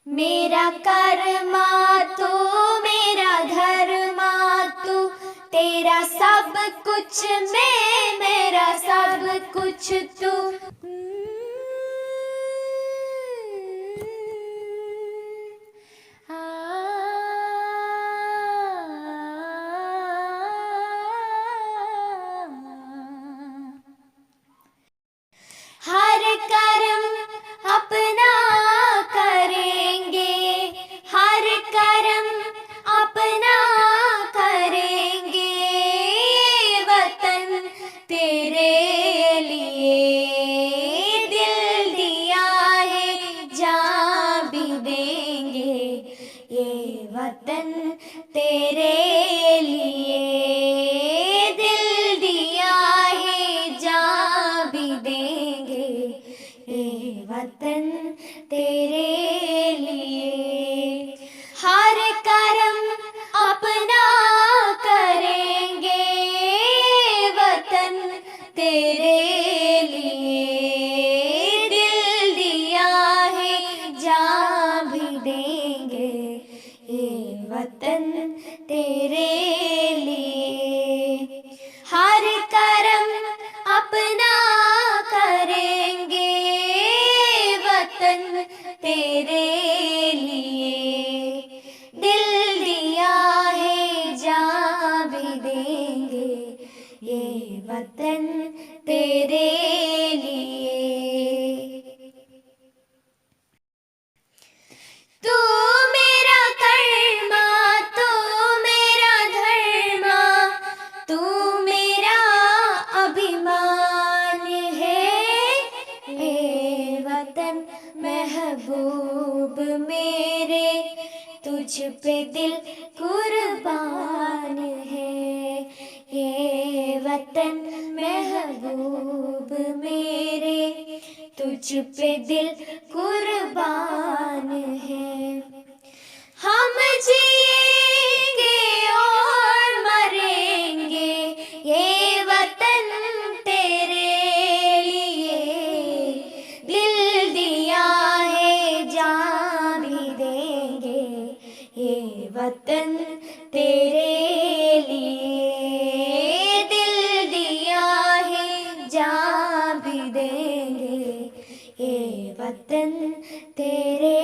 मेरा कर्मा तू, मेरा धर्मा तू, तेरा सब कुछ मैं, मेरा सब कुछ तू। हर कर्म अपना करेंगे, हर कर्म अपना करेंगे, वतन तेरे लिए दिल दिया है, जान भी देंगे। ये वतन तेरे लिए दिल दिया है, जान भी देंगे। ये वतन तेरे लिए हर कर्म अपना करेंगे, वतन तेरे लिए दिल दिया है, जान भी देंगे। ये वतन तेरे लिए हर कर्म अपना करेंगे, वतन तेरे लिए दिल दिया है, जान भी देंगे। ये वतन तेरे लिए। तू मेरा कर्मा, तू मेरा धर्मा, तू मेरा अभिमान है। ए वतन महबूब मेरे, तुझ पे दिल कुर्बान है। ये वतन महबूब मेरे, तुझ पे दिल कुर्बान है। हम जिएंगे और मरेंगे, ये वतन तेरे लिए दिल दिया है, जान भी देंगे। ये वतन तेरे लिए दिल दिया है, जान भी देंगे। ये वतन तेरे